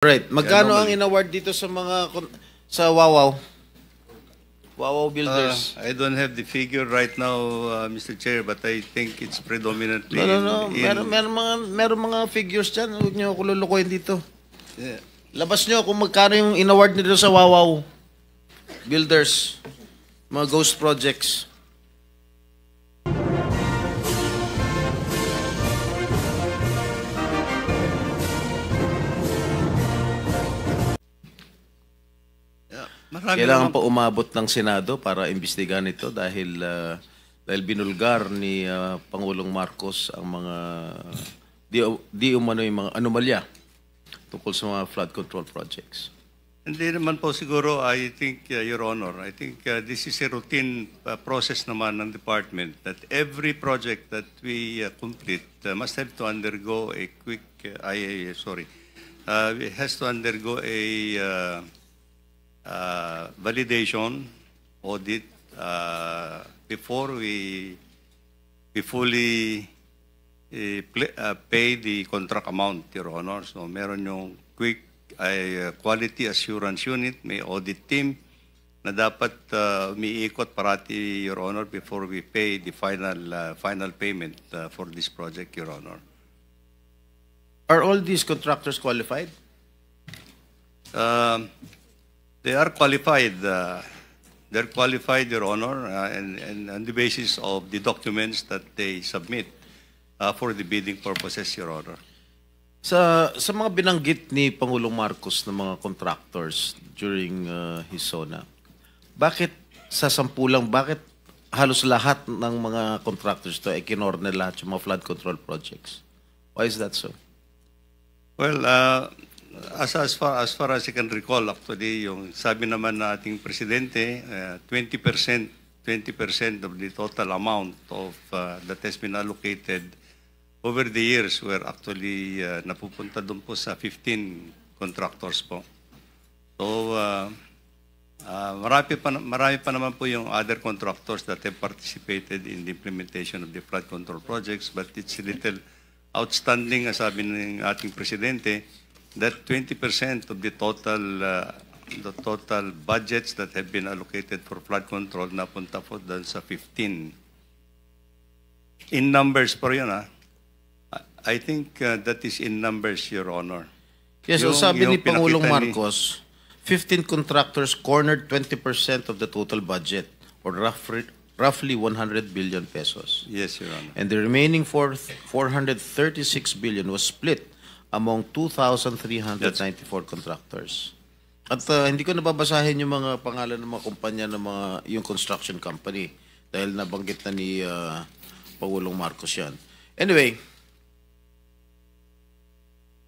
Right. Magkano ang in-award dito sa mga sa Wawaw? Wawaw Builders. I don't have the figure right now, Mr. Chair, but I think it's predominantly No. Meron mga figures dyan. Huwag niyo ako lulukoyin dito. Yeah. Labas niyo kung magkano yung in-award nito sa Wawaw Builders. Mga ghost projects. Kailangan pa umabot ng Senado para imbestigahan ito dahil binulgar ni Pangulong Marcos ang mga di umano yung mga anomalya tungkol sa mga flood control projects. Hindi naman po siguro, I think, Your Honor, I think this is a routine process naman ng department that every project that we complete must have to undergo a quick, it has to undergo a validation audit before we fully pay the contract amount, Your Honor. So meron yung quick quality assurance unit, may audit team na dapat umiikot parati, Your Honor, before we pay the final payment for this project, Your Honor. Are all these contractors qualified? They are qualified. They're qualified, Your Honor, and on the basis of the documents that they submit for the bidding purposes, Your Honor. Sa mga binanggit ni Pangulong Marcos ng mga contractors during his SONA, bakit sa sampulang, bakit halos lahat ng mga contractors to ay kinorner lahat yung mga flood control projects? Why is that so? Well, as far as I can recall, actually, yung sabi naman na ating presidente, 20% of the total amount of that has been allocated over the years were actually napupunta doon po sa 15 contractors po. So, marami pa naman po yung other contractors that have participated in the implementation of the flood control projects, but it's a little outstanding, as sabi ng ating presidente, that 20% of the total budgets that have been allocated for flood control napunta po doon sa 15. In numbers po yun, I think that is in numbers, Your Honor. Yes, so sabi ni Pangulong Marcos, 15 contractors cornered 20% of the total budget, or roughly 100 billion pesos. Yes, Your Honor. And the remaining 436 billion was split among 2,394 contractors. At hindi ko nababasahin yung mga pangalan ng mga kumpanya ng yung construction company dahil nabanggit na ni Pangulong Marcos yan. Anyway,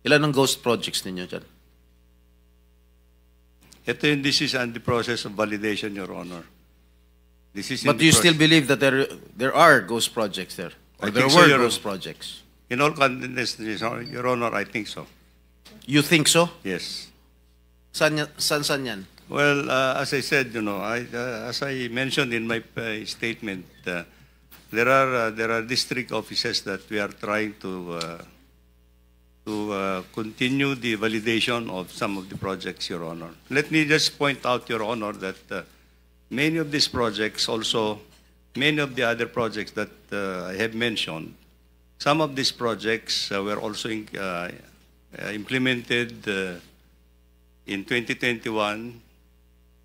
ilan ang ghost projects ninyo dyan? This is on the process of validation, Your Honor. But do you still believe that there are ghost projects there? Or there were ghost projects? In all candidness, Your Honor, I think so. You think so? Yes. San yan? Well, as I said, as I mentioned in my statement, there are district offices that we are trying to continue the validation of some of the projects, Your Honor. Let me just point out, Your Honor, that many of these projects also, many of the other projects that I have mentioned, some of these projects were also implemented in 2021,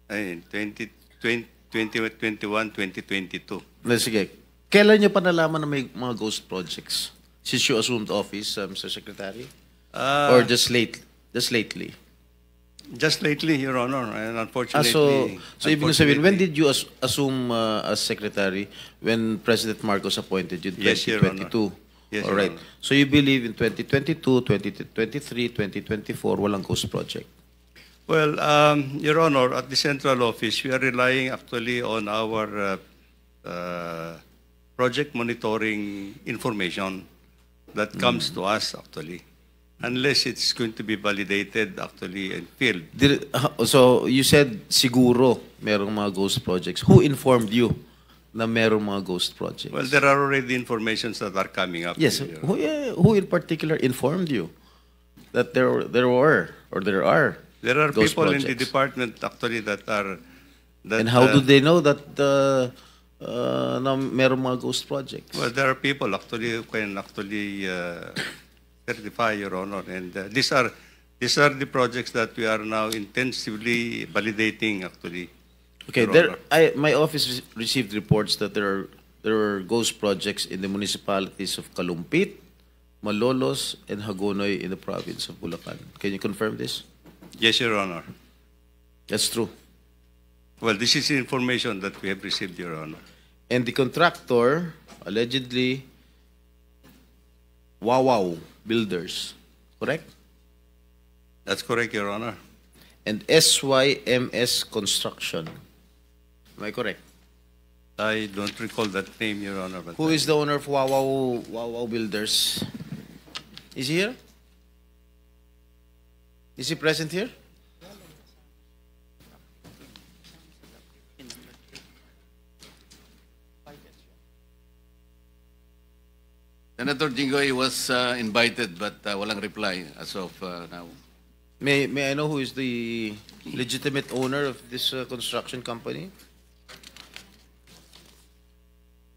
2022. Sige. Kailan nyo pa nalaman na may mga ghost projects? Since you assumed office, Mr. Secretary? Or just lately? Just lately, Your Honor, and unfortunately. So ibig sabihin, when did you assume as Secretary? When President Marcos appointed you? 2022? Yes, Your Honor. Yes, all right. So you believe in 2022, 2023, 2024, walang ghost project? Well, Your Honor, at the central office, we are relying actually on our project monitoring information that comes to us actually, unless it's going to be validated actually in field. So you said siguro merong mga ghost projects. Who informed you na merong mga ghost projects? Well, there are already informations that are coming up. Yes. Who in particular informed you? that there were or there are There are ghost people in the projects? department actually that are that. And how do they know that na meron mga ghost projects? Well, there are people actually who can actually certify, Your Honor, and these are the projects that we are now intensively validating actually. Okay, Your Honor. my office received reports that there were ghost projects in the municipalities of Kalumpit, Malolos, and Hagonoy in the province of Bulacan. Can you confirm this? Yes, Your Honor. That's true. Well, this is information that we have received, Your Honor. And the contractor, allegedly, Wawaw Builders, correct? That's correct, Your Honor. And SYMS Construction. Am I correct? I don't recall that name, Your Honor. But Who is the owner of Wawaw Builders? Is he here? Is he present here? Senator Jinggoy was invited but walang reply as of now. May I know who is the legitimate owner of this construction company?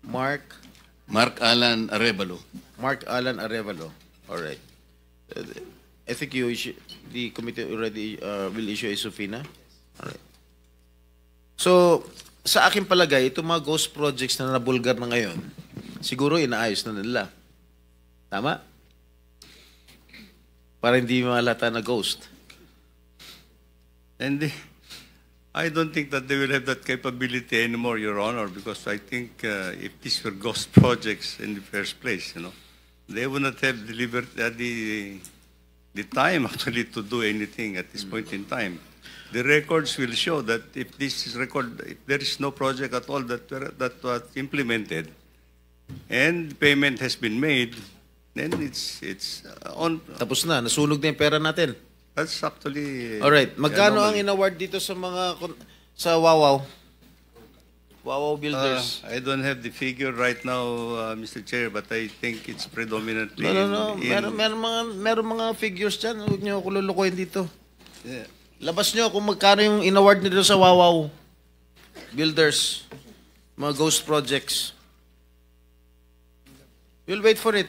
Mark Alan Arevalo. Alan Arevalo. All right. I think the committee already will issue a subpoena. All right. So, sa aking palagay, itong mga ghost projects na nabulgar na ngayon, siguro inaayos na nila. Tama? Para hindi malata na ghost. And I don't think that they will have that capability anymore, Your Honor, because I think if these were ghost projects in the first place, they would not have delivered the time actually to do anything at this point in time. The records will show that if there is no project at all that was implemented, and payment has been made, then it's on. Tapos na, nasunog na yung pera natin. That's actually. All right. Magkano ang anomaly. inaward dito sa sa Wawaw? Wawaw Builders. I don't have the figure right now, Mr. Chair, but I think it's predominantly. No. Meron mga figures dyan. Huwag niyo ako lulukoyin dito. Yeah. Labas niyo kung magkano yung inaward nito sa Wawaw Builders. Mga ghost projects. We'll wait for it.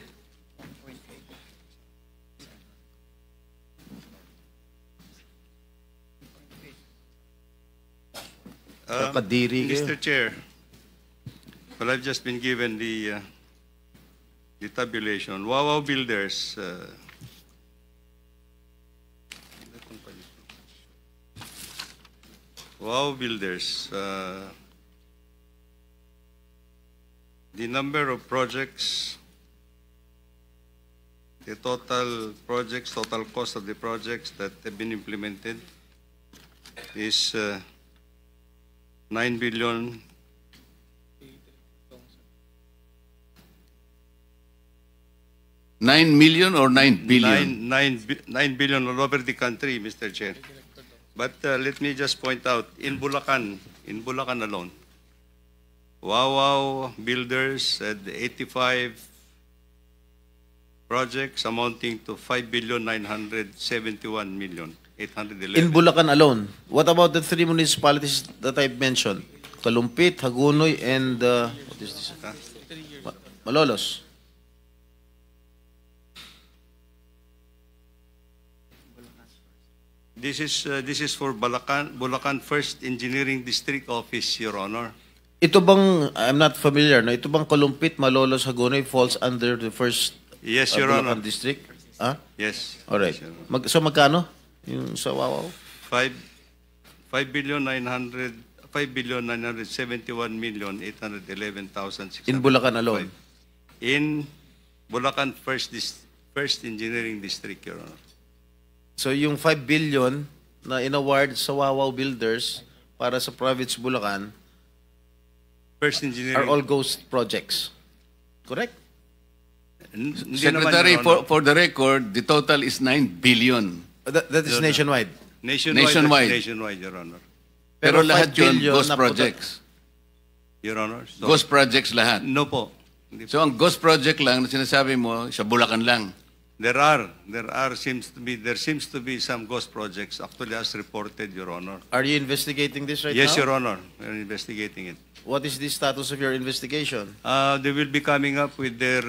Kakadiri kayo. Mr. Chair, well, I've just been given the tabulation. Wawaw Builders. Wawaw Builders. The number of projects, the total projects, total cost of the projects that have been implemented is 9 billion. $9 million or 9 billion? 9 billion all over the country, Mr. Chair. But let me just point out, in Bulacan alone, Wawaw Builders had 85 projects amounting to 5,971,811. In Bulacan alone. What about the three municipalities that I mentioned? Kalumpit, Hagonoy, and what is this? Malolos. This is for Bulacan First Engineering District Office, Your Honor. Ito bang, I'm not familiar, no? Ito bang Kalumpit, Malolos, Hagonoy falls under the first Yes, Your Bulacan Honor. district? Ah? Yes. Alright. Yes, Your Honor. So magkano? Yung sa Wawaw? 5,971,811,600. In Bulacan alone? In Bulacan First Engineering District, Your Honor. So yung 5 billion na inaward sa Wawaw Builders para sa province Bulacan First are Engineering. all ghost projects. Correct? Hindi Secretary, naman, Your Honor. for the record, the total is 9 billion. That is nationwide. Nationwide. Nationwide, Your Honor. Pero 5 lahat yun, billion ghost na projects. Your Honor. So, Ghost projects lahat. No po. Hindi po. So ang ghost project lang na sinasabi mo, sa Bulacan lang. There seems to be some ghost projects, actually, as reported, Your Honor. Are you investigating this right Yes, now? Your Honor, we're investigating it. What is the status of your investigation? They will be coming up with their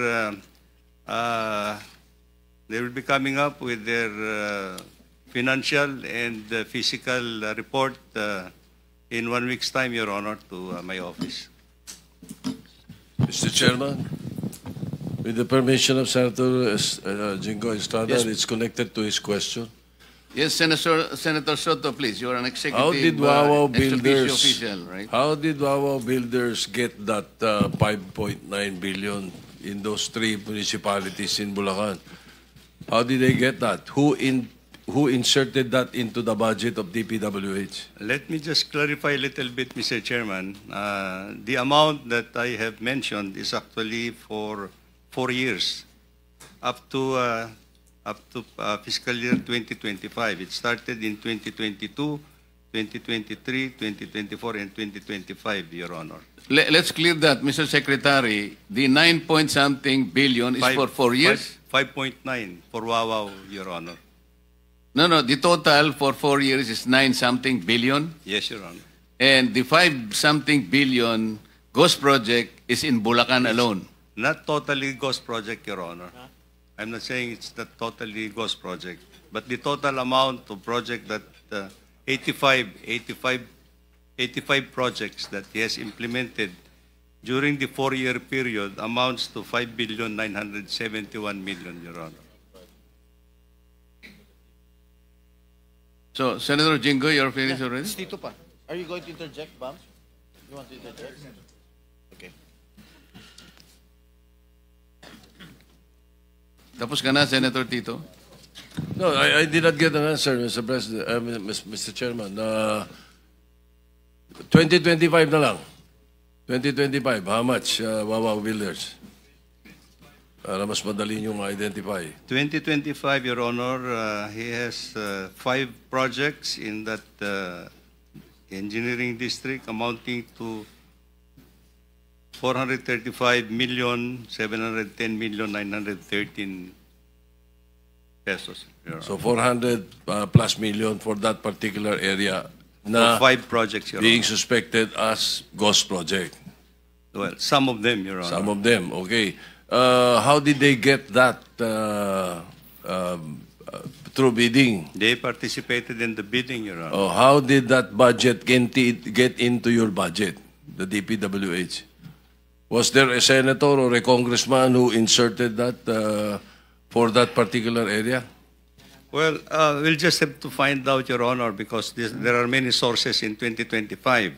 financial and physical report in 1 week's time, Your Honor, to my office. Mr. Chairman, with the permission of Senator Jingo Estrada, Yes. it's connected to his question. Yes, Senator Soto, please. You are an executive How did Wawa ex officio Builders? official, right? How did Wawa Builders get that 5.9 billion in those 3 municipalities in Bulacan? How did they get that? Who inserted that into the budget of DPWH? Let me just clarify a little bit, Mr. Chairman. The amount that I have mentioned is actually for 4 years, up to fiscal year 2025. It started in 2022, 2023, 2024, and 2025, Your Honor. Let's clear that, Mr. Secretary. The 9-point-something billion is for 4 years? 5.9 for Wawa, Your Honor. No, the total for 4 years is 9-something billion. Yes, Your Honor. And the 5-something billion ghost project is in Bulacan alone. Not totally ghost project, Your Honor. I'm not saying it's not totally ghost project, but the total amount of project that 85 projects that he has implemented during the 4-year period amounts to 5,971,000,000, Your Honor. So, Senator Jingo, you're finished already? Tito pa. Are you going to interject, Bam? You want to interject? Okay. Tapos ka na, Senator Tito? No, I did not get an answer, Mr. President, Mr. Chairman. 2025 na lang. 2025, how much, Wawa Builders? Para mas madali nyo ma-identify. 2025, Your Honor, he has 5 projects in that engineering district amounting to 435,710,913 pesos. Your Honor. So 400 plus million for that particular area na For 5 projects, Your being Honor. suspected as ghost project. Well, some of them, Your Honor. Some of them, okay. How did they get that through bidding? They participated in the bidding, Your Honor. How did that budget get into your budget, the DPWH? Was there a senator or a congressman who inserted that for that particular area? Well, we'll just have to find out, Your Honor, because there are many sources in 2025.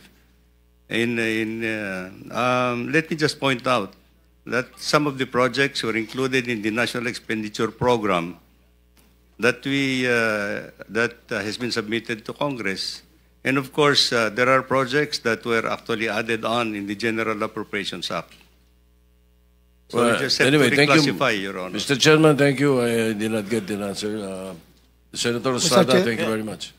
Let me just point out that some of the projects were included in the National Expenditure Program that has been submitted to Congress. And of course, there are projects that were actually added on in the General Appropriations Act. So we just have to reclassify, Your Honor. Mr. Chairman, thank you. I did not get the answer. Senator Estrada, Chair- thank you very much.